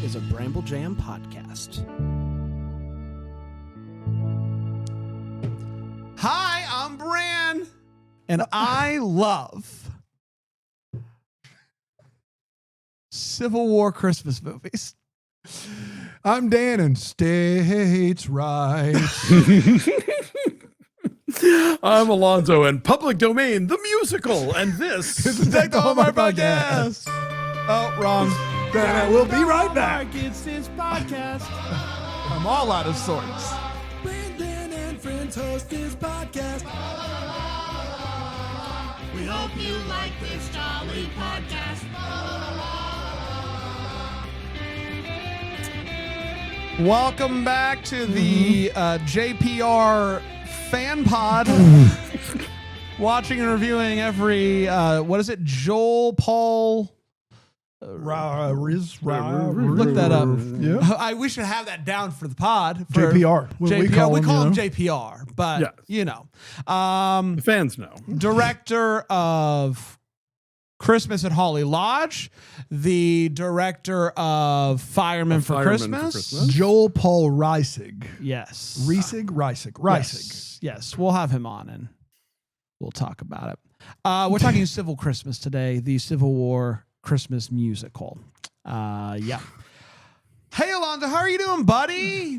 is a Bramble Jam podcast. Hi, I'm Bran, and I love Civil War Christmas movies. I'm Dan, and states' rights. I'm Alonso, and Public Domain, the musical, and this is the Hallmark podcast. Oh, wrong. We'll be right back. It's his podcast. I'm all out of sorts. Brandon and friends host this podcast. We hope you like this jolly podcast. Welcome back to the JPR fan pod. Watching and reviewing every, what is it? Joel, Paul... Look that up. Yeah. We should have that down for the pod. For JPR. We call him JPR, but you know. the fans know. Director of Christmas at Holly Lodge, the director of Firemen for Christmas. Joel Paul Reisig. Yes. Reisig. Yes, we'll have him on and we'll talk about it. We're talking Civil Christmas today, the Civil War Christmas musical. Yeah. Hey, Alonso, how are you doing, buddy?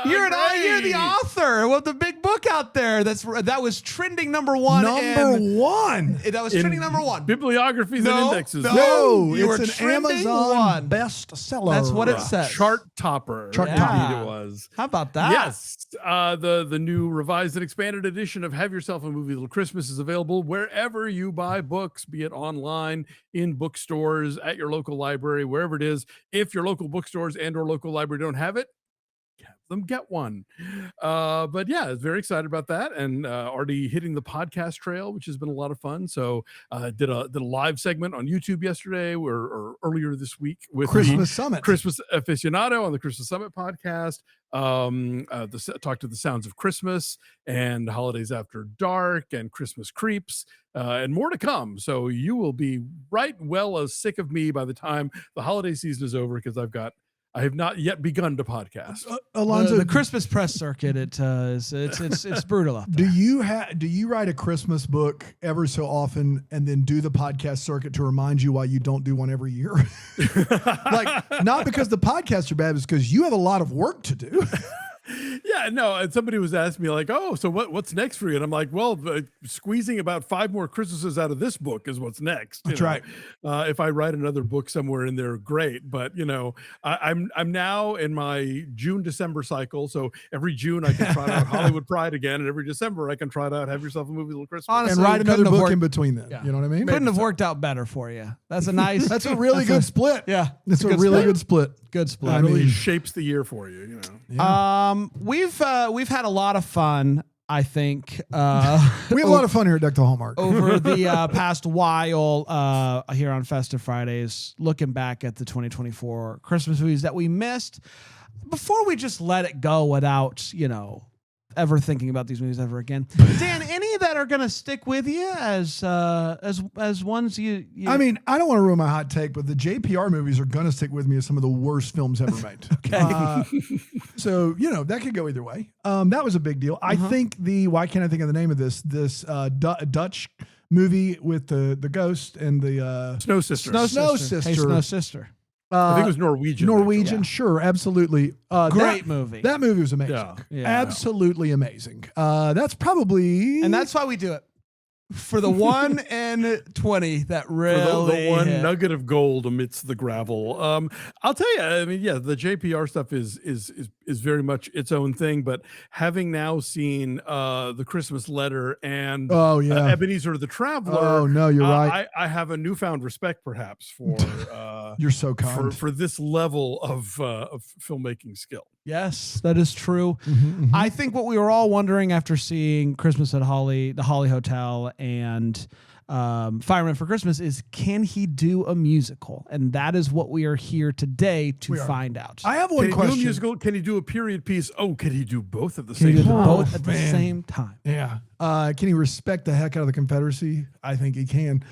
You're the author of the big book out there. That was trending number one. That was trending number one. Bibliographies and indexes. No, you were it's an trending Amazon one. bestseller. That's what it says. Chart topper. Yeah. It was. How about that? Yes. The new revised and expanded edition of Have Yourself a Movie Little Christmas is available wherever you buy books, be it online, in bookstores, at your local library, wherever it is. If your local bookstores and or local library don't have it, have them get one. But yeah, I was very excited about that, and already hitting the podcast trail, which has been a lot of fun. So did a live segment on YouTube yesterday or earlier this week with Christmas Summit, Christmas Aficionado on the Christmas Summit podcast. Talked to the Sounds of Christmas and Holidays After Dark and Christmas Creeps, and more to come. So you will be right well as sick of me by the time the holiday season is over, because I have not yet begun to podcast. Alonso, the Christmas press circuit, it's brutal out there. Do you write a Christmas book ever so often and then do the podcast circuit to remind you why you don't do one every year? Like, not because the podcasts are bad, it's because you have a lot of work to do. Yeah, no, and somebody was asking me like, oh, so what's next for you? And I'm like, well, squeezing about 5 more Christmases out of this book is what's next. That's right. If I write another book somewhere in there, great. But I'm now in my June-December cycle. So every June I can try out Hollywood Pride again, and every December I can try out Have Yourself a Movie Little Christmas. Honestly, and write another book in between then. Yeah. You know what I mean? Couldn't have worked out better for you. That's a nice. That's a really good split. Yeah, it's a really good split. Good split. It really shapes the year for you. Yeah. We've had a lot of fun, I think. We have a lot of fun here at Deck the Hallmark. Over the past while here on Festive Fridays, looking back at the 2024 Christmas movies that we missed. Before we just let it go without, ever thinking about these movies ever again. Dan, any that are going to stick with you as ones you I mean, I don't want to ruin my hot take, but the JPR movies are going to stick with me as some of the worst films ever made. Okay. So, that could go either way. That was a big deal. I think why can't I think of the name of this Dutch movie with the ghost and the Snow Sister. Snow Sister. Hey, Snow Sister. I think it was Norwegian. Norwegian, sure, absolutely. Great movie. That movie was amazing. Yeah. Absolutely amazing. That's probably... And that's why we do it. For the 1 in 20 that really for the one hit. nugget of gold amidst the gravel. I'll tell you, I mean, yeah, the JPR stuff is very much its own thing, but having now seen the Christmas Letter and Ebenezer the Traveler, oh no, you're right. I have a newfound respect perhaps for you're so kind for this level of filmmaking skill. Yes, that is true. I think what we were all wondering after seeing Christmas at the Holly Hotel and Fireman for Christmas is, can he do a musical? And that is what we are here today to find out. I have one question. Can he do a musical? Can he do a period piece? Oh, can he do both at the Can same he do time? both at the same time? Yeah. Can he respect the heck out of the Confederacy? I think he can.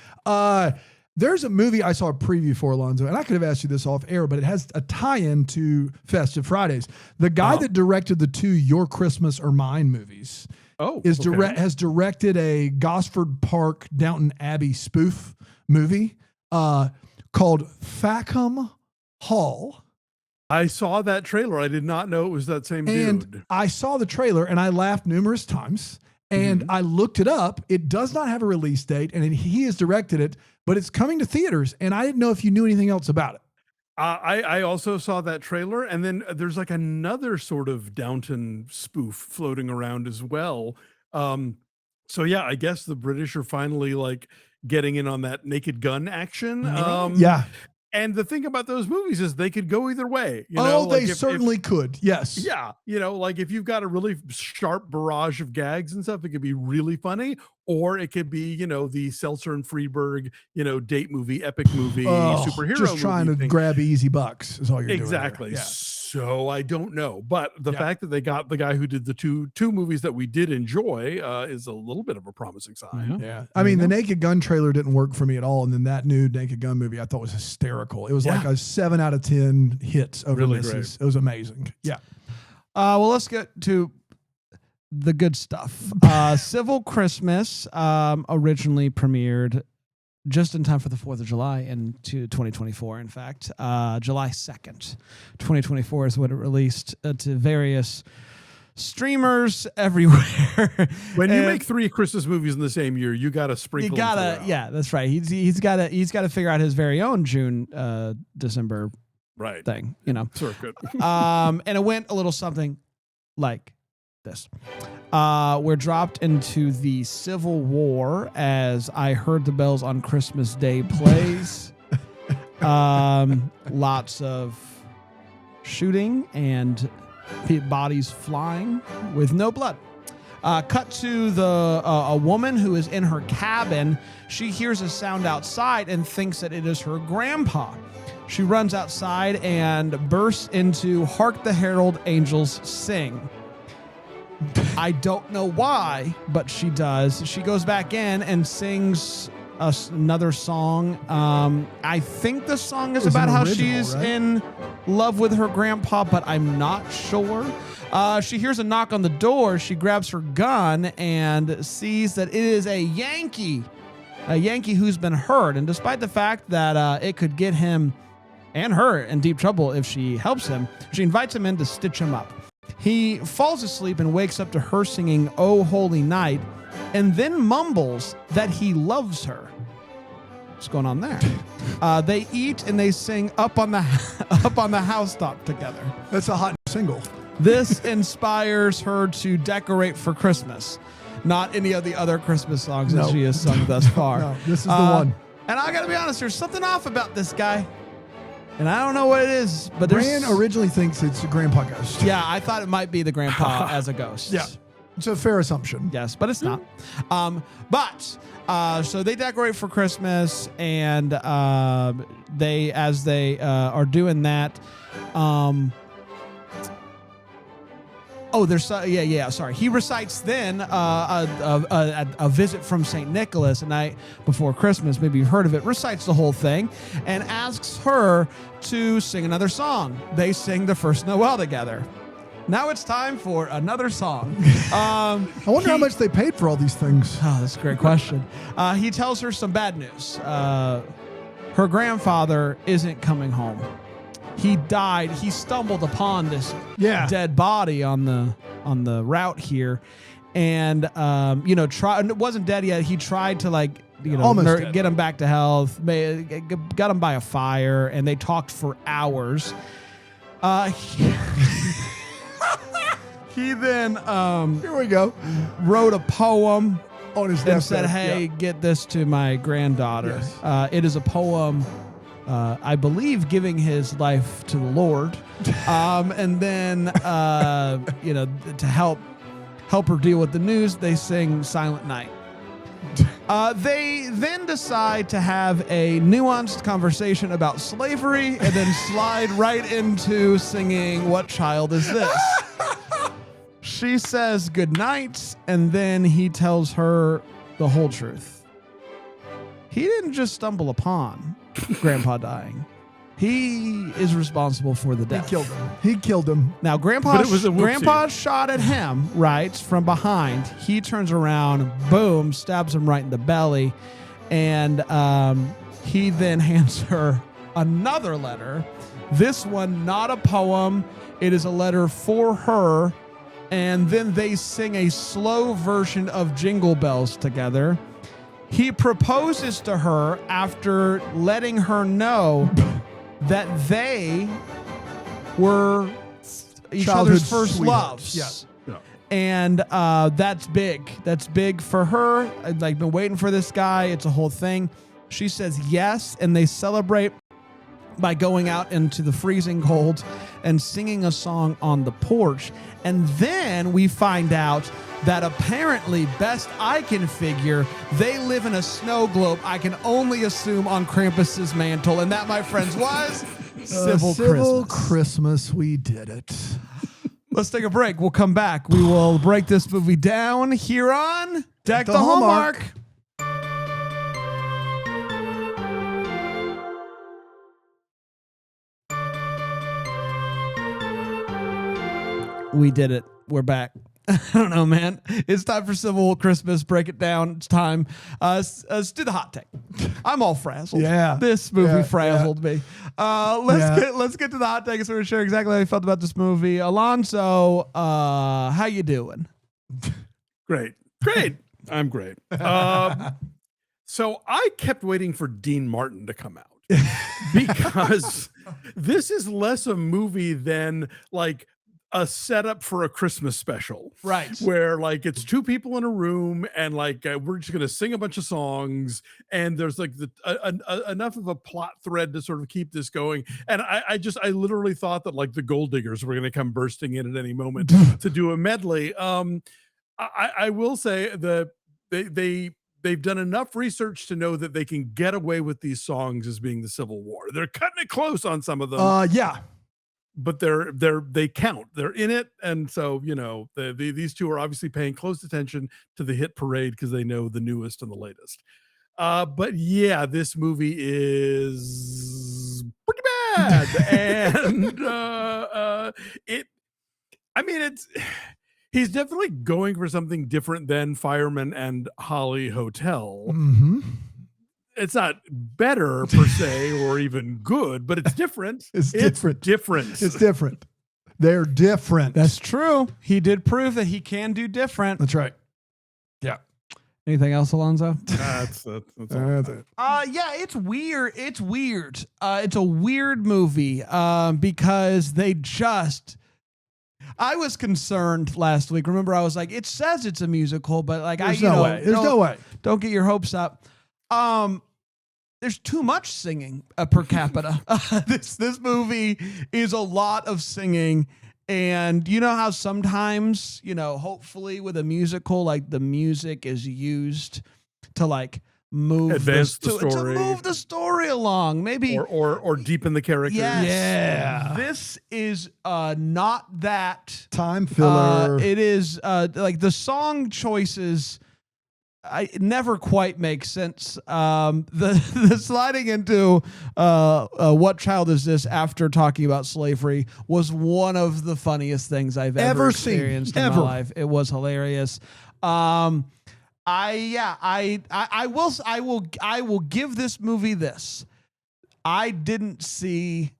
There's a movie I saw a preview for, Alonso, and I could have asked you this off air, but it has a tie-in to Festive Fridays. The guy that directed the 2 Your Christmas or Mine movies has directed a Gosford Park Downton Abbey spoof movie called Fackham Hall. I saw that trailer. I did not know it was that same dude. I saw the trailer and I laughed numerous times. And I looked it up. It does not have a release date, and he has directed it, but it's coming to theaters. And I didn't know if you knew anything else about it. I also saw that trailer, and then there's like another sort of Downton spoof floating around as well. So yeah, I guess the British are finally like getting in on that Naked Gun action. Yeah. And the thing about those movies is they could go either way. They certainly could. Yes. Yeah. Like if you've got a really sharp barrage of gags and stuff, it could be really funny, or it could be, the Seltzer and Freeberg, date movie, epic movie, superhero just trying to grab easy bucks is all you're exactly. doing. Yeah. So I don't know, but the fact that they got the guy who did the two movies that we did enjoy is a little bit of a promising sign. Yeah. I mean, the Naked Gun trailer didn't work for me at all. And then that new Naked Gun movie I thought was hysterical. It was like a 7 out of 10 hits over Really misses. great. It was amazing. Yeah. Well, let's get to the good stuff. Civil Christmas originally premiered just in time for the 4th of July into 2024. In fact, July 2nd, 2024 is when it released to various streamers everywhere. When you make 3 Christmas movies in the same year, you got to sprinkle. That's right. He's got to figure out his very own June, December thing. Circuit. And it went a little something like this. We're dropped into the Civil War as I Heard the Bells on Christmas Day plays. Lots of shooting and bodies flying with no blood. Cut to a woman who is in her cabin. She hears a sound outside and thinks that it is her grandpa. She runs outside and bursts into Hark the Herald Angels Sing. I don't know why, but she does. She goes back in and sings another song. I think the song is about how she's in love with her grandpa, but I'm not sure. She hears a knock on the door. She grabs her gun and sees that it is a Yankee who's been hurt. And despite the fact that it could get him and her in deep trouble if she helps him, she invites him in to stitch him up. He falls asleep and wakes up to her singing "Oh Holy Night," and then mumbles that he loves her. What's going on there? They eat and they sing up on the housetop together. That's a hot single. This inspires her to decorate for Christmas. Not any of the other Christmas songs that she has sung thus far. No, this is the one. And I got to be honest, there's something off about this guy. And I don't know what it is, but Bran originally thinks it's a grandpa ghost. Yeah, I thought it might be the grandpa as a ghost. Yeah, it's a fair assumption. Yes, but it's not. So they decorate for Christmas, and they are doing that. Sorry. He recites then a visit from St. Nicholas, a night before Christmas. Maybe you've heard of it. Recites the whole thing and asks her to sing another song. They sing the first Noel together. Now it's time for another song. I wonder how much they paid for all these things. Oh, that's a great question. He tells her some bad news. Her grandfather isn't coming home. He died. He stumbled upon this dead body on the route here, and it wasn't dead yet. He tried to get him back to health. Got him by a fire, and they talked for hours. He then here we go, wrote a poem on his and said, "Hey, get this to my granddaughter." Yes. It is a poem. I believe giving his life to the Lord, and then to help her deal with the news, they sing "Silent Night." They then decide to have a nuanced conversation about slavery, and then slide right into singing "What Child Is This?" She says good night, and then he tells her the whole truth. he didn't just stumble upon Grandpa dying. He is responsible for the death. He killed him. Now, Grandpa shot at him, right, from behind. He turns around, boom, stabs him right in the belly. And he then hands her another letter. This one, not a poem. It is a letter for her. And then they sing a slow version of Jingle Bells together. He proposes to her after letting her know that they were each other's first loves. Yeah. And that's big. That's big for her. I've been waiting for this guy. It's a whole thing. She says yes, and they celebrate by going out into the freezing cold and singing a song on the porch. And then we find out that apparently, best I can figure, they live in a snow globe, I can only assume, on Krampus's mantle. And that, my friends, was Civil Christmas. We did it. Let's take a break. We'll come back. We will break this movie down here on Deck the Hallmark. We did it. We're back. I don't know, man. It's time for Civil Christmas. Break it down. It's time. Let's do the hot take. I'm all frazzled. Yeah. This movie frazzled me. Let's get to the hot take and sort of share exactly how I felt about this movie. Alonso, how you doing? Great. I'm great. So I kept waiting for Dean Martin to come out because this is less a movie than like a setup for a Christmas special, right? Where like it's two people in a room and like we're just going to sing a bunch of songs and there's like enough of a plot thread to sort of keep this going. And I literally thought that like the Gold Diggers were going to come bursting in at any moment to do a medley. I will say that they've done enough research to know that they can get away with these songs as being the Civil War. They're cutting it close on some of them. Yeah. But they count. They're in it, and so these two are obviously paying close attention to the hit parade because they know the newest and the latest. But yeah, this movie is pretty bad, and he's definitely going for something different than Fireman and Holly Hotel. Mm-hmm. It's not better per se or even good, but it's different. It's different. It's different. They're different. That's true. He did prove that he can do different. That's right. Yeah. Anything else, Alonso? That's it. Yeah, it's weird. It's weird. It's a weird movie because I was concerned last week. Remember, I was like, it says it's a musical, but like, There's no way. Don't get your hopes up. There's too much singing per capita. This movie is a lot of singing. And you know how sometimes, hopefully with a musical, like the music is used to like move the story, to move the story along, maybe or deepen the characters. Yes. Yeah. This is not that time filler. It is like the song choices. It never quite makes sense. The sliding into what child is this after talking about slavery was one of the funniest things I've ever experienced in my life. It was hilarious. I will give this movie this. I didn't see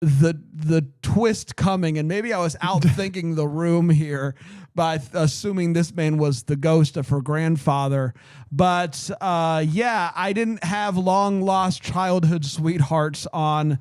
the twist coming, and maybe I was outthinking the room here by assuming this man was the ghost of her grandfather. But I didn't have long lost childhood sweethearts on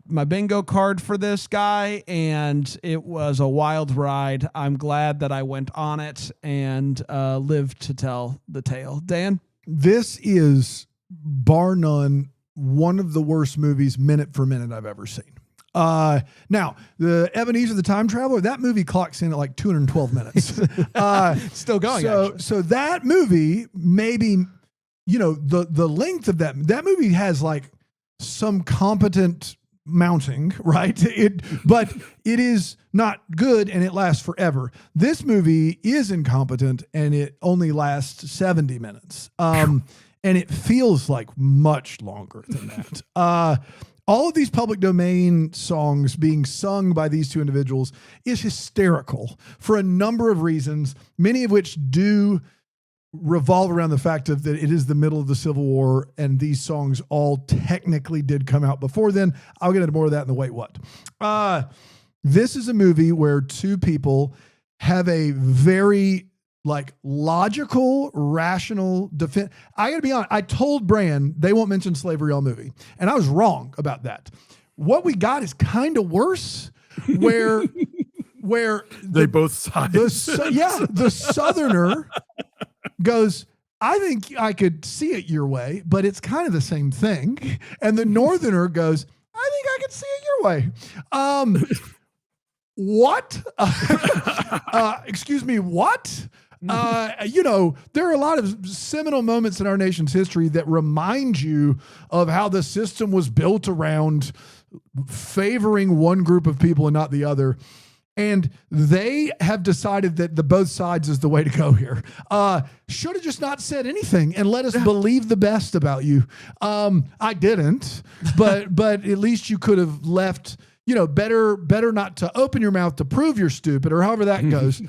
my bingo card for this guy, and it was a wild ride. I'm glad that I went on it and lived to tell the tale. Dan? This is, bar none, one of the worst movies minute for minute I've ever seen. Now, the Ebenezer the Time Traveler, that movie clocks in at like 212 minutes. Still going. So that movie, maybe, the length of that movie has like some competent mounting, right? But it is not good and it lasts forever. This movie is incompetent and it only lasts 70 minutes. and it feels like much longer than that. All of these public domain songs being sung by these two individuals is hysterical for a number of reasons, many of which do revolve around the fact that it is the middle of the Civil War, and these songs all technically did come out before then. I'll get into more of that in the Wait What. This is a movie where two people have a very logical, rational defense. I gotta be honest, I told Bran they won't mention slavery all movie, and I was wrong about that. What we got is kind of worse, where they both sides. The Southerner goes, I think I could see it your way, but it's kind of the same thing. And the Northerner goes, I think I could see it your way. What? Excuse me, what? There are a lot of seminal moments in our nation's history that remind you of how the system was built around favoring one group of people and not the other. And they have decided that the both sides is the way to go here. Should have just not said anything and let us believe the best about you. I didn't, but at least you could have left, better not to open your mouth to prove you're stupid, or however that goes.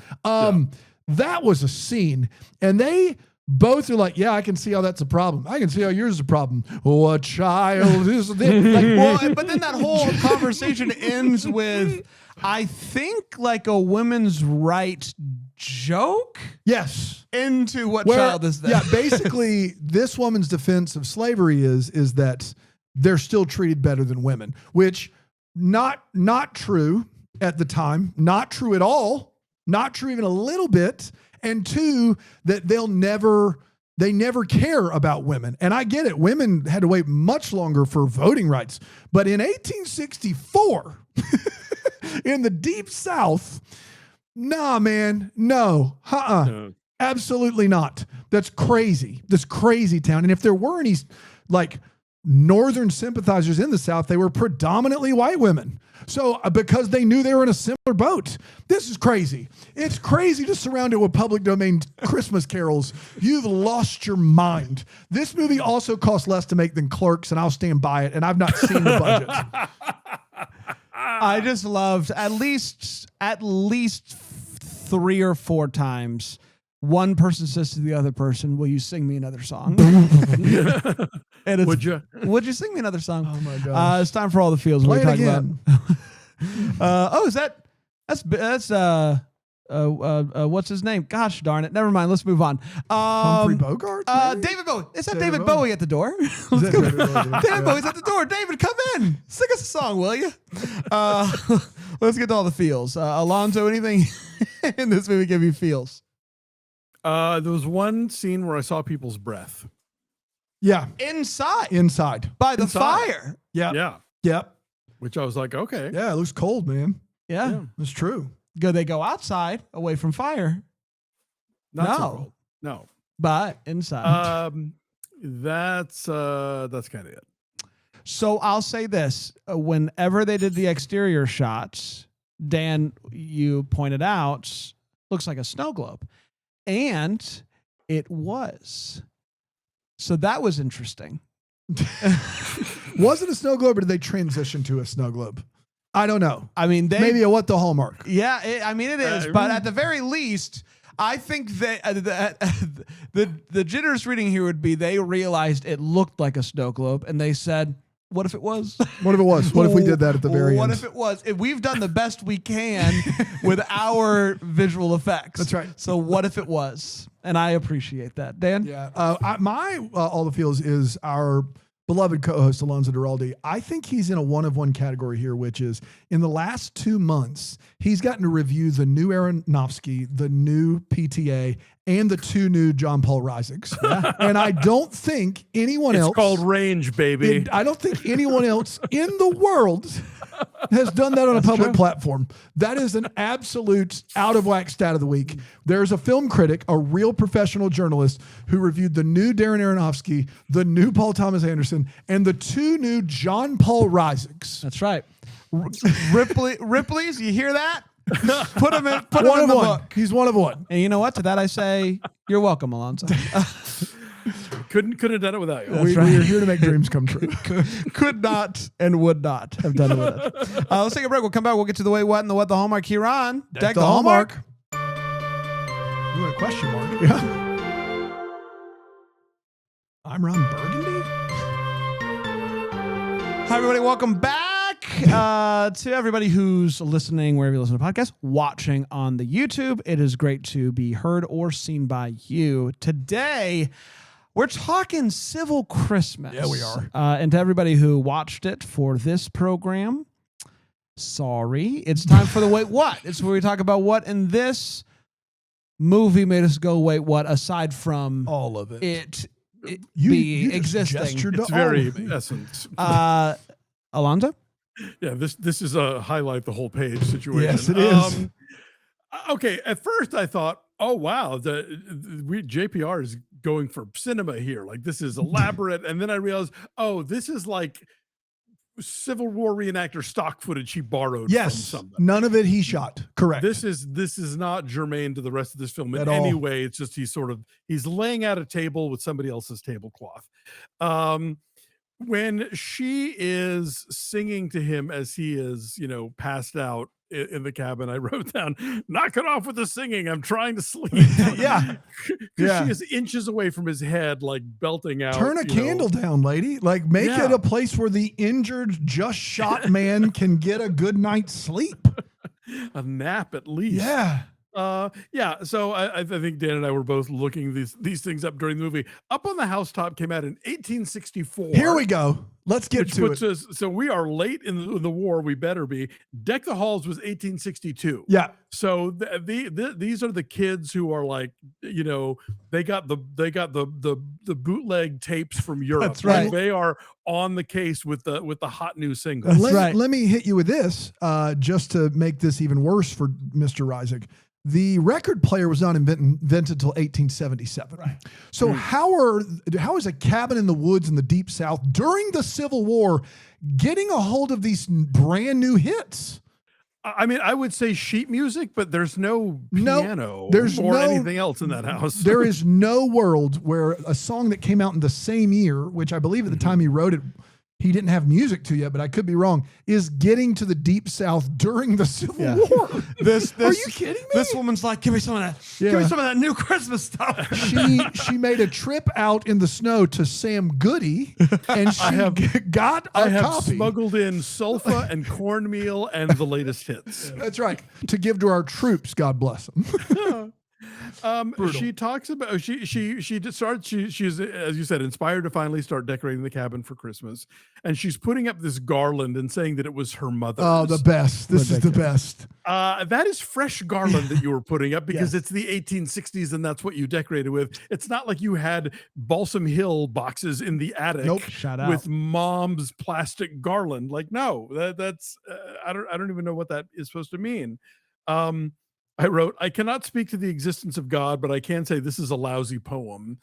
That was a scene. And they both are like, yeah, I can see how that's a problem. I can see how yours is a problem. What child is this? But then that whole conversation ends with, I think, a women's right joke. Yes. Into what child is that? Yeah, basically, this woman's defense of slavery is that they're still treated better than women, which not true at the time, not true at all, not true even a little bit, and two, that they never care about women. And I get it. Women had to wait much longer for voting rights. But in 1864, in the Deep South, nah, man, no. Absolutely not. That's crazy. This crazy town. And if there were any Northern sympathizers in the South, they were predominantly white women. So because they knew they were in a similar boat. This is crazy. It's crazy to surround it with public domain Christmas carols. You've lost your mind. This movie also cost less to make than Clerks, and I'll stand by it. And I've not seen the budget. I just loved at least 3 or 4 times. One person says to the other person, "Will you sing me another song?" And Would you? Would you sing me another song? Oh my God! It's time for all the feels. Play We're it again. Is that's what's his name? Gosh darn it! Never mind. Let's move on. Humphrey Bogart. David Bowie. Is that David Bowie at the door? Is that David Bowie? David Bowie's at the door. David, come in. Sing us a song, will you? Let's get to all the feels. Alonso, anything in this movie give you feels? There was one scene where I saw people's breath. Yeah. Inside. By the fire. Yeah. Yeah. Yep. Which I was like, okay. Yeah, it looks cold, man. Yeah. It's true. They go outside away from fire. Not so cold. No. But inside. That's kind of it. So I'll say this. Whenever they did the exterior shots, Dan, you pointed out, looks like a snow globe. And it was. So that was interesting. Was it a snow globe, or did they transition to a snow globe? I don't know. I mean, maybe a what the Hallmark. Yeah, it is. But at the very least, I think the generous reading here would be they realized it looked like a snow globe, and they said, what if it was? What if it was? What if we did that at the very end? What if it was? We've done the best we can with our visual effects. That's right. So what if it was? And I appreciate that. Dan? Yeah. My all the feels is our beloved co-host Alonso Duralde. I think he's in a one-of-one category here, which is in the last 2 months, he's gotten to review the new Aronofsky, the new PTA, and the 2 new John Paul Reisigs. Yeah. And I don't think anyone else... It's called range, baby. I don't think anyone else in the world has done that on a public platform. That is an absolute out-of-whack stat of the week. There's a film critic, a real professional journalist, who reviewed the new Darren Aronofsky, the new Paul Thomas Anderson, and the 2 new John Paul Reisigs. That's right. Ripley's, you hear that? Put him in the book. He's one of one. And you know what? To that I say, you're welcome, Alonso. Couldn't have done it without you. That's We right. are here to make dreams come true. Could not and would not have done it with us. Let's take a break. We'll come back. We'll get to the wait, what, and the what, the hallmark here on Deck the Hallmark. You want a question mark? Yeah. I'm Ron Burgundy. Hi, everybody. Welcome back to everybody who's listening wherever you listen to podcasts, watching on the YouTube. It is great to be heard or seen by you. Today, we're talking Civil Christmas. Yeah, we are. And to everybody who watched it for this program, sorry. It's time for the wait, what? It's where we talk about what in this movie made us go, wait, what, aside from All of it. being just existing. gestured to It's all very of it. essence. Alonso? Yeah, this is a highlight the whole page situation. Yes, it is. Okay, at first I thought, oh wow, JPR is going for cinema here. Like this is elaborate, and then I realized, oh, this is like Civil War reenactor stock footage he borrowed Yes. from somebody. None of it he shot. Correct. This is not germane to the rest of this film in At any all. way. It's just he's laying out a table with somebody else's tablecloth. When she is singing to him as he is, passed out in the cabin, I wrote down, knock it off with the singing. I'm trying to sleep. Yeah. Because Yeah. she is inches away from his head, like belting out. Turn a candle down, lady. Like make Yeah. it a place where the injured, just shot man can get a good night's sleep. A nap at least. Yeah. Yeah. So I think Dan and I were both looking these things up during the movie. Up on the Housetop came out in 1864. Here we go. Let's get Which to puts it. us, so we are late in the war. We better be. Deck the Halls was 1862. Yeah. So these are the kids who are like, they got the bootleg tapes from Europe. That's right. Like, they are on the case with the hot new single. That's let, right. let me hit you with this, just to make this even worse for Mr. Reisig. The record player was not invented until 1877. Right. So how is a cabin in the woods in the Deep South during the Civil War getting a hold of these brand new hits? I mean, I would say sheet music, but there's no piano there's or no- anything else in that house. There is no world where a song that came out in the same year, which I believe at the time he wrote it, he didn't have music to yet, but I could be wrong, is getting to the Deep South during the Civil War. Are you kidding me? This woman's like, give me some of that. Give me Yeah. some of that new Christmas stuff. She made a trip out in the snow to Sam Goody, and she got a I have copy. smuggled in sulfa and cornmeal and the latest hits. That's right. To give to our troops, God bless them. She talks about she's as you said inspired to finally start decorating the cabin for Christmas, and she's putting up this garland and saying that it was her mother's. Oh, the best. This is the best. That is fresh garland that you were putting up because it's the 1860s and that's what you decorated with. It's not like you had Balsam Hill boxes in the attic. Nope. Shout out. With mom's plastic garland. Like, no, that's I don't even know what that is supposed to mean. I wrote, I cannot speak to the existence of God, but I can say this is a lousy poem.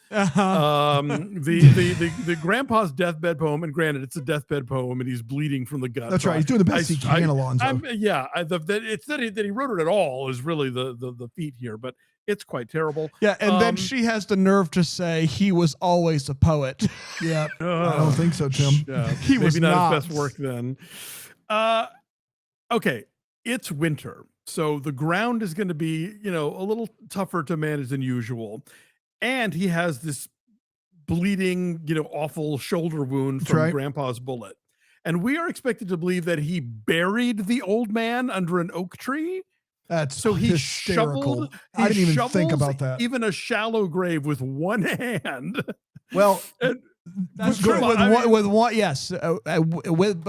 The grandpa's deathbed poem, and granted, it's a deathbed poem, and he's bleeding from the gut. That's right. He's doing the best he can, Alonso. It's that he wrote it at all is really the feat here, but it's quite terrible. Yeah, and then she has the nerve to say he was always a poet. Yeah. I don't think so, Tim. Yeah, He was maybe not not. his best work then. Okay, it's winter. So the ground is going to be, a little tougher to manage than usual. And he has this bleeding, awful shoulder wound from Grandpa's bullet. And we are expected to believe that he buried the old man under an oak tree. That's So he hysterical. he I didn't even think shovels about that. even a shallow grave with one hand. Well, That's Go true. ahead. With one, yes, with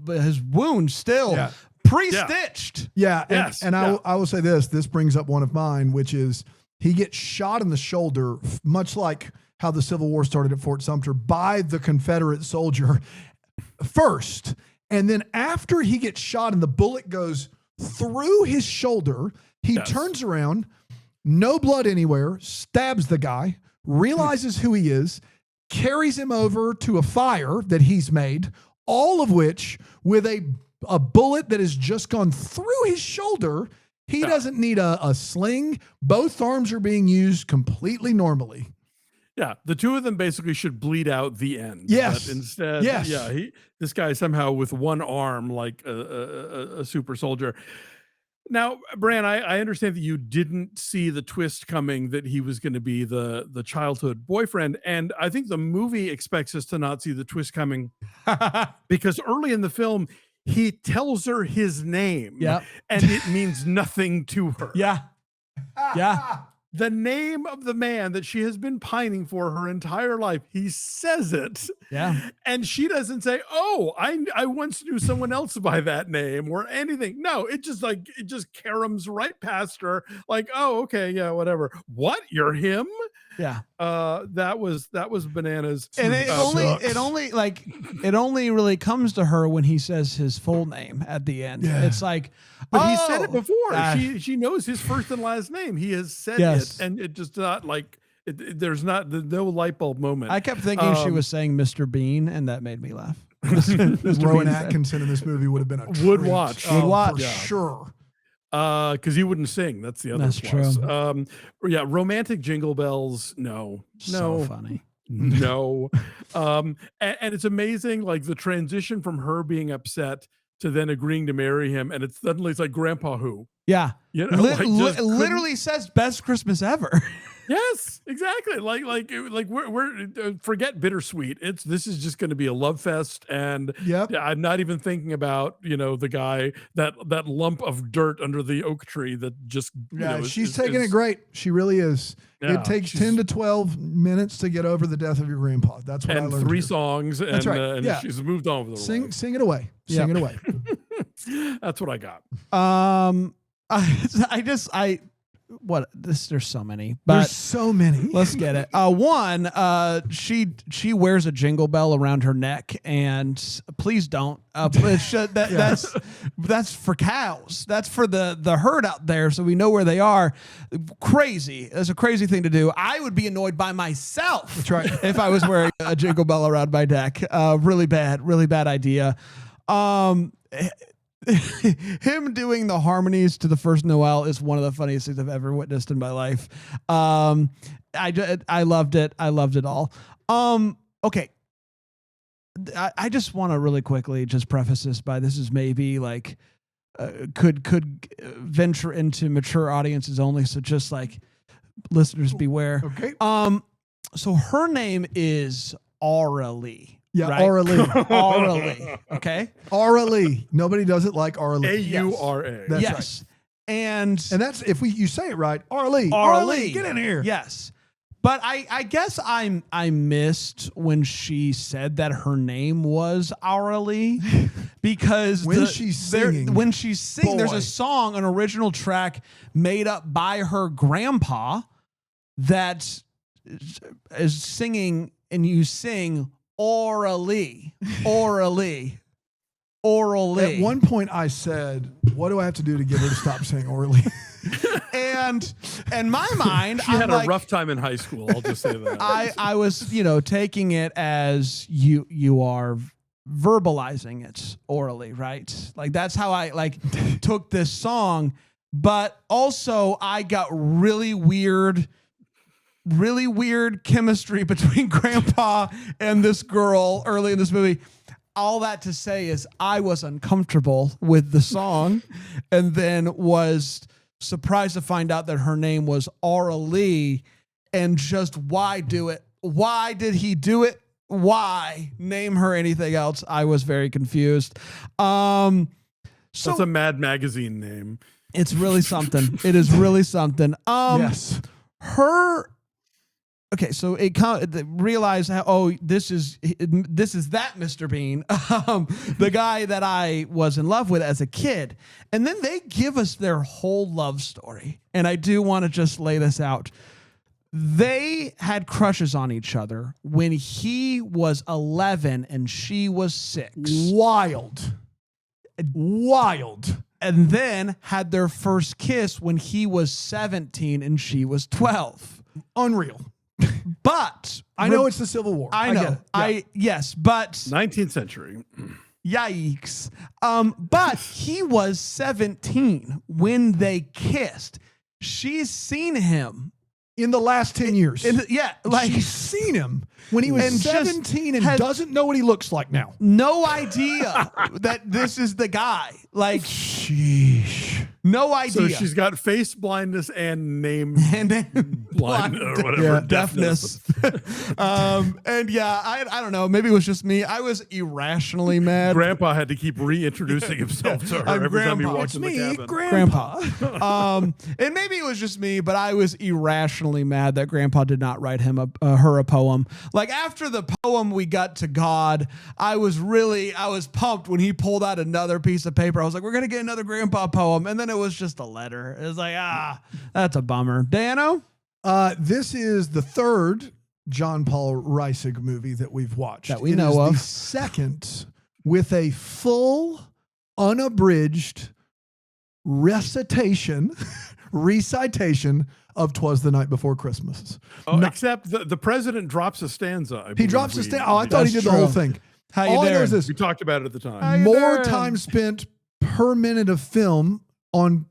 his wound still Yeah. pre-stitched. yeah. Yes, And yeah. I will say this. This brings up one of mine, which is he gets shot in the shoulder, much like how the Civil War started at Fort Sumter, by the Confederate soldier first. And then after he gets shot and the bullet goes through his shoulder, he turns around, no blood anywhere, stabs the guy, realizes who he is, carries him over to a fire that he's made, all of which with a bullet that has just gone through his shoulder. He doesn't need a sling. Both arms are being used completely normally. Yeah, the two of them basically should bleed out the end. Yes. But instead, Yes. yeah, this guy somehow with one arm, like a super soldier. Now, Bran, I understand that you didn't see the twist coming that he was going to be the childhood boyfriend, and I think the movie expects us to not see the twist coming because early in the film he tells her his name, Yep. and it means nothing to her. Yeah. Yeah. The name of the man that she has been pining for her entire life, he says it. Yeah. And she doesn't say, "Oh, I once knew someone else by that name," or anything. No, it just caroms right past her. Like, "Oh, okay, yeah, whatever." What? You're him? Yeah. That was bananas. And it only really comes to her when he says his full name at the end. Yeah. It's like, But he said it before. uh, She knows his first and last name. He has said Yes. it, and it just not like there's no light bulb moment. I kept thinking she was saying Mr. Bean, and that made me laugh. Rowan Atkinson in this movie would have been a Would treat. watch. Would watch. For Yeah. sure. Because he wouldn't sing. That's the other That's plus. true. Yeah, romantic jingle bells. No, So funny. no. And it's amazing, like the transition from her being upset to then agreeing to marry him, and it's like Grandpa Who. Yeah. You know, like, just couldn't- Literally says best Christmas ever. Yes, exactly. Like we're forget bittersweet. This is just going to be a love fest, and Yep. I'm not even thinking about the guy that lump of dirt under the oak tree that just She's taking it great. She really is. Yeah, It takes 10 to 12 minutes to get over the death of your grandpa. That's what I and learned. 3 here. songs, and, That's right. and Yeah. she's moved on with her life. Sing it away. Sing it away. That's what I got. There's so many, but There's so many. let's get it. One, she wears a jingle bell around her neck, and please don't. That's for cows. That's for the herd out there, so we know where they are. Crazy. That's a crazy thing to do. I would be annoyed by myself. That's right. If I was wearing a jingle bell around my neck. Really bad idea. Him doing the harmonies to the first Noel is one of the funniest things I've ever witnessed in my life. I loved it. I loved it all. Okay. I just want to really quickly just preface this by this is maybe like could venture into mature audiences only. So just like listeners beware. Okay. So her name is Aura Lee. Yeah, right? Aura Lee. Aura Lee. Okay. Aura Lee. Nobody does it like Aura Lee. AURA. That's yes. And that's if you say it right. Aura Lee. Aura Lee. Get in here. Yes. But I guess I missed when she said that her name was Aura Lee because When she's singing, there's boy. a song, an original track made up by her grandpa that is singing, and you sing Aura Lee, Aura Lee, Aura Lee. At one point I said, what do I have to do to get her to stop saying Aura Lee? And in my mind, She I'm had like, a rough time in high school. I'll just say that. I was, taking it as you are verbalizing it orally, right? Like that's how I took this song, but also I got really weird chemistry between Grandpa and this girl early in this movie. All that to say is I was uncomfortable with the song and then was surprised to find out that her name was Aura Lee, and just why do it? Why did he do it? Why name her anything else? I was very confused. So That's a Mad Magazine name. it's really something. It is really something. Yes. Okay, so it realized how this is that Mr. Bean, the guy that I was in love with as a kid, and then they give us their whole love story, and I do want to just lay this out. They had crushes on each other when he was 11 and she was 6. Wild. And then had their first kiss when he was 17 and she was 12. Unreal. But I know it's the Civil War. I know. get it. Yeah. Yes, but 19th century. yikes. But he was 17 when they kissed. She's seen him in the last 10 years. Like She's seen him when he was And just 17 and has- doesn't know what he looks like now. no idea that this is the guy. Like Sheesh. no idea. So she's got face blindness and name and then blind or whatever. Yeah. deafness. And yeah, I don't know. Maybe it was just me. I was irrationally mad. Grandpa had to keep reintroducing himself to her I'm every time he Grandpa. walked It's in the me, cabin. Grandpa. And maybe it was just me, but I was irrationally mad that Grandpa did not write him her a poem. Like after the poem we got to God, I was pumped when he pulled out another piece of paper. I was like, we're gonna get another Grandpa poem, and then it was just a letter. It was like, that's a bummer. Dano? This is the third John Paul Reisig movie that we've watched. That we It know is of. the second with a full, unabridged recitation of 'Twas the Night Before Christmas. Oh, except the president drops a stanza. He drops the stand. Oh, I thought he did the whole thing. How you All I know doing? is this: We talked about it at the time. How you more doing? time spent per minute of film on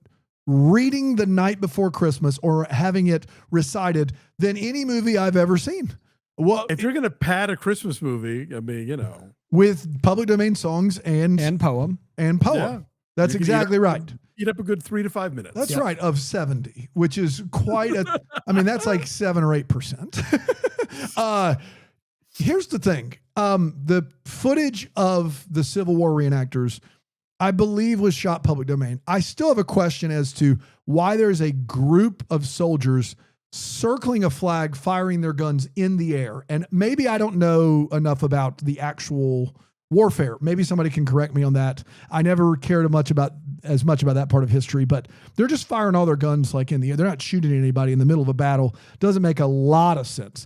reading The Night Before Christmas or having it recited than any movie I've ever seen. Well, If you're going to pad a Christmas movie, I mean, you know. with public domain songs and poem. poem. Yeah. That's You can exactly eat up- right. Eat up a good 3 to 5 minutes. That's right, of 70, which is quite a, I mean, that's like 7 or 8%. Here's the thing. The footage of the Civil War reenactors, I believe, was shot public domain. I still have a question as to why there's a group of soldiers circling a flag, firing their guns in the air. And maybe I don't know enough about the actual warfare. Maybe somebody can correct me on that. I never cared as much about that part of history, but they're just firing all their guns like in the air. They're not shooting anybody in the middle of a battle. Doesn't make a lot of sense.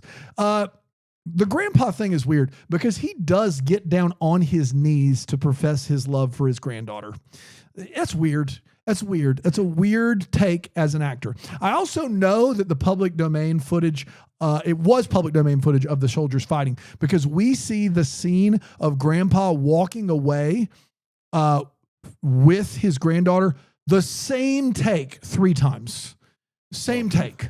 The grandpa thing is weird because he does get down on his knees to profess his love for his granddaughter. That's weird. That's weird. That's a weird take as an actor. I also know that the public domain footage, it was public domain footage of the soldiers fighting because we see the scene of grandpa walking away with his granddaughter, the same take 3 times. Same take.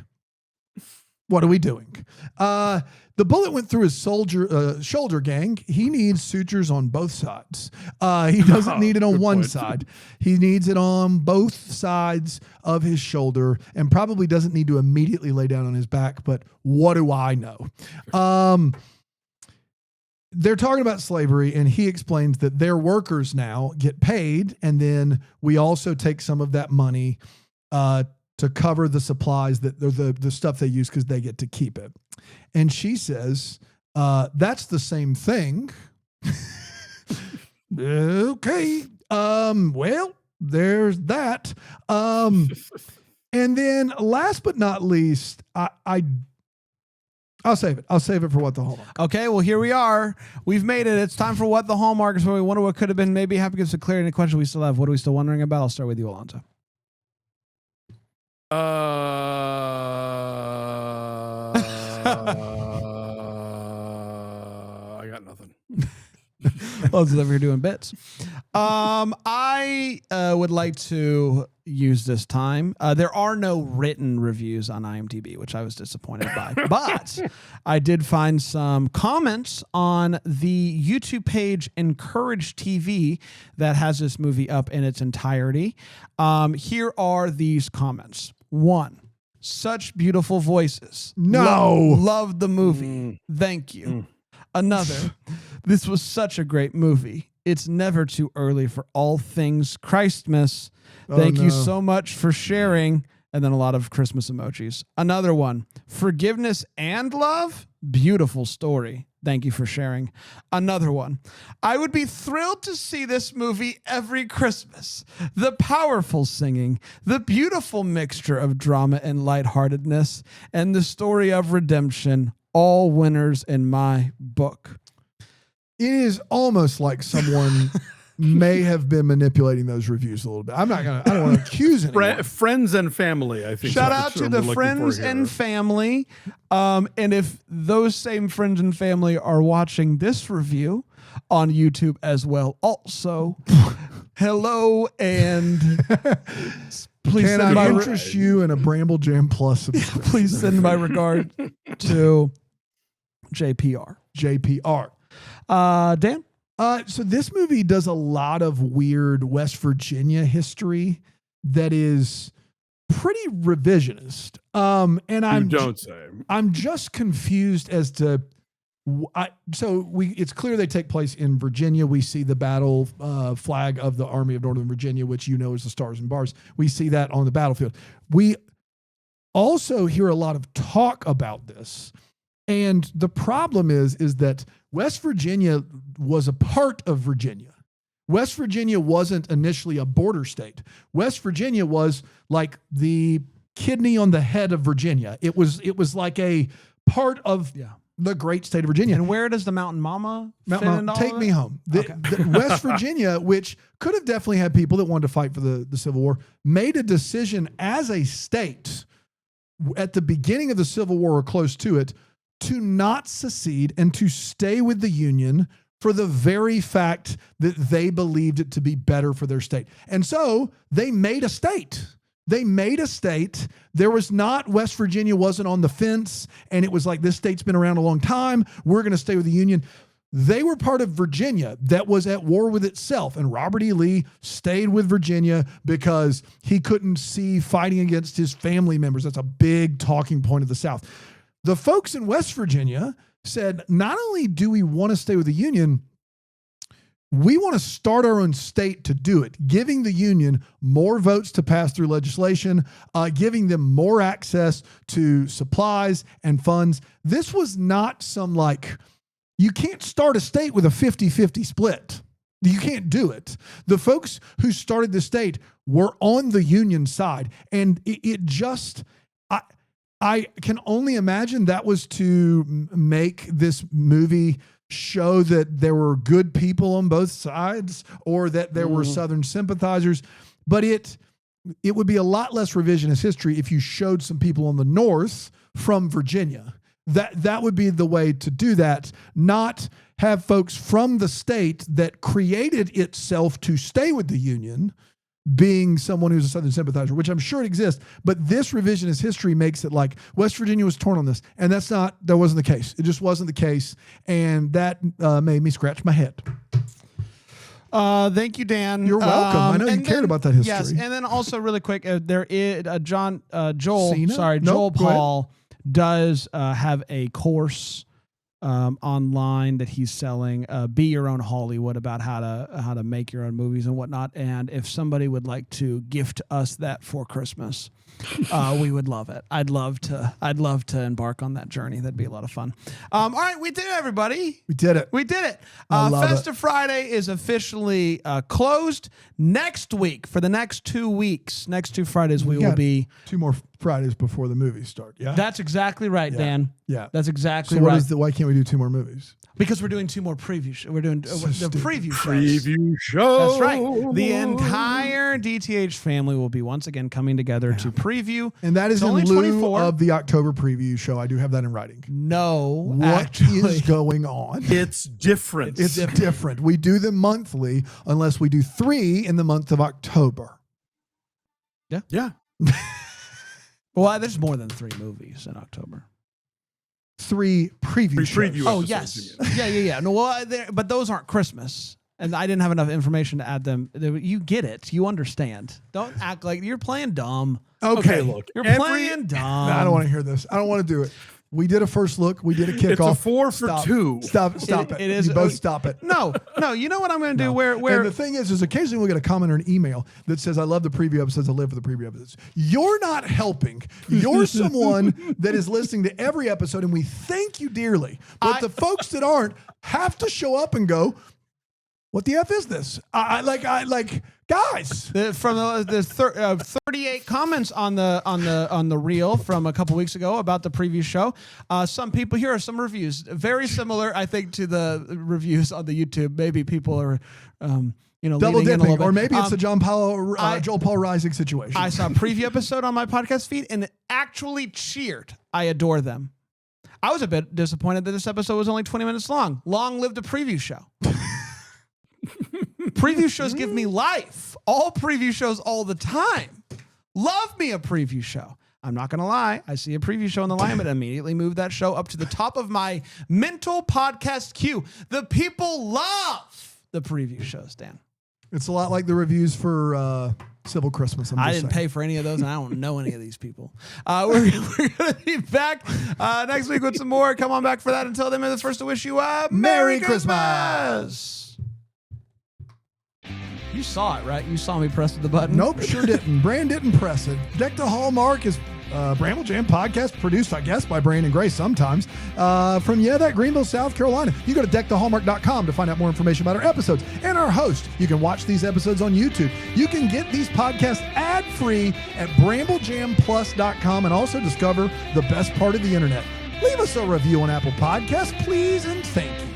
What are we doing? The bullet went through his shoulder gang. He needs sutures on both sides. He doesn't need it on one side. He needs it on both sides of his shoulder and probably doesn't need to immediately lay down on his back, but what do I know? They're talking about slavery, and he explains that their workers now get paid, and then we also take some of that money to cover the supplies that the stuff they use because they get to keep it. And she says, that's the same thing. Okay. Well, there's that. And then last but not least, I'll save it. I'll save it for What the Hallmark. Okay, well, here we are. We've made it. It's time for What the Hallmark is, where we wonder what could have been. Maybe have to give some clarity in a question we still have. What are we still wondering about? I'll start with you, Alonso. I got nothing. Alonso's over here doing bits. I would like to use this time. There are no written reviews on IMDb, which I was disappointed by. But I did find some comments on the YouTube page Encourage TV that has this movie up in its entirety. Here are these comments. 1, such beautiful voices. No. Loved the movie. Thank you. Another, this was such a great movie. It's never too early for all things Christmas. Thank you so much for sharing. And then a lot of Christmas emojis. Another one, forgiveness and love. Beautiful story. Thank you for sharing. Another one, I would be thrilled to see this movie every Christmas. The powerful singing, the beautiful mixture of drama and lightheartedness, and the story of redemption. All winners in my book. It is almost like someone may have been manipulating those reviews a little bit. I don't want to accuse anyone. Friends and family, I think. Shout that's out to what the we're looking friends for here. and family. And if those same friends and family are watching this review on YouTube as well, also, hello and Please Can send I my interest you in a Bramble Jam Plus subscription? please send my regard to JPR. JPR. Dan? So this movie does a lot of weird West Virginia history that is pretty revisionist. And I'm just confused as to it's clear they take place in Virginia. We see the battle flag of the Army of Northern Virginia, which you know is the Stars and Bars. We see that on the battlefield. We also hear a lot of talk about this. And the problem is that West Virginia was a part of Virginia. West Virginia wasn't initially a border state. West Virginia was like the kidney on the head of Virginia. It was like a part of the great state of Virginia. And where does the Mountain Mama fit into all take of me it? home. The West Virginia, which could have definitely had people that wanted to fight for the Civil War, made a decision as a state at the beginning of the Civil War or close to it to not secede and to stay with the Union for the very fact that they believed it to be better for their state. And so they made a state. They made a state. There was not, West Virginia wasn't on the fence and it was like, this state's been around a long time. We're going to stay with the Union. They were part of Virginia that was at war with itself. And Robert E. Lee stayed with Virginia because he couldn't see fighting against his family members. That's a big talking point of the South. The folks in West Virginia said, not only do we want to stay with the Union, we want to start our own state to do it, giving the Union more votes to pass through legislation, giving them more access to supplies and funds. This was not some you can't start a state with a 50-50 split. You can't do it. The folks who started the state were on the Union side. And I can only imagine that was to make this movie show that there were good people on both sides or that there were Southern sympathizers. But it would be a lot less revisionist history if you showed some people on the North from Virginia. That would be the way to do that, not have folks from the state that created itself to stay with the Union being someone who's a Southern sympathizer, which I'm sure it exists, but this revisionist history makes it like West Virginia was torn on this, and that wasn't the case. It just wasn't the case, and that made me scratch my head. Thank you, Dan. You're welcome. I know you cared about that history. Yes, and then also really quick, there is Joel Nope, Paul does have a course online that he's selling, Be Your Own Hollywood, about how to make your own movies and whatnot. And if somebody would like to gift us that for Christmas, we would love it. I'd love to embark on that journey. That'd be a lot of fun. All right, we did it, everybody. We did it. Festive Friday is officially closed. Next week, for the next 2 weeks, next 2 Fridays, we will be 2 more Fridays before the movies start. Yeah, that's exactly right, Dan. Yeah, that's exactly right. Why can't we do 2 more movies? Because we're doing 2 more previews. We're doing the preview shows. Preview show. That's right. The entire DTH family will be once again coming together to preview. And that is it's in only lieu 24 of the October preview show. I do have that in writing. No. What is going on? It's different. It's different. We do them monthly unless we do 3 in the month of October. Yeah. Well, there's more than 3 movies in October. 3 preview shows. Oh, yes. Yeah. No, well, but those aren't Christmas. And I didn't have enough information to add them. You get it. You understand. Don't act like you're playing dumb. Okay, look. You're playing dumb. I don't want to hear this. I don't want to do it. We did a first look. We did a kickoff. It's a 4 for 2. Stop it. It is. You both stop it. No. You know what I'm going to do? Where? And the thing is occasionally we'll get a comment or an email that says, I love the preview episodes. I live for the preview episodes. You're not helping. You're someone that is listening to every episode, and we thank you dearly. But the folks that aren't have to show up and go, what the F is this? Guys. From the 38 comments on the reel from a couple weeks ago about the preview show. Some people, here are some reviews, very similar, I think, to the reviews on the YouTube. Maybe people are, double dipping, or maybe it's a Joel Paul Rising situation. I saw a preview episode on my podcast feed and actually cheered. I adore them. I was a bit disappointed that this episode was only 20 minutes long. Long live the preview show. Preview shows give me life. All preview shows all the time. Love me a preview show. I'm not going to lie. I see a preview show in the lineup and immediately move that show up to the top of my mental podcast queue. The people love the preview shows, Dan. It's a lot like the reviews for Civil Christmas. I didn't pay for any of those, and I don't know any of these people. We're going to be back next week with some more. Come on back for that. Until then, may the first to wish you a Merry Christmas. You saw it, right? You saw me press the button. Nope, sure didn't. Bran didn't press it. Deck the Hallmark is Bramble Jam podcast produced, I guess, by Brandon Gray sometimes. From that Greenville, South Carolina. You go to deckthehallmark.com to find out more information about our episodes and our host. You can watch these episodes on YouTube. You can get these podcasts ad-free at bramblejamplus.com and also discover the best part of the internet. Leave us a review on Apple Podcasts, please, and thank you.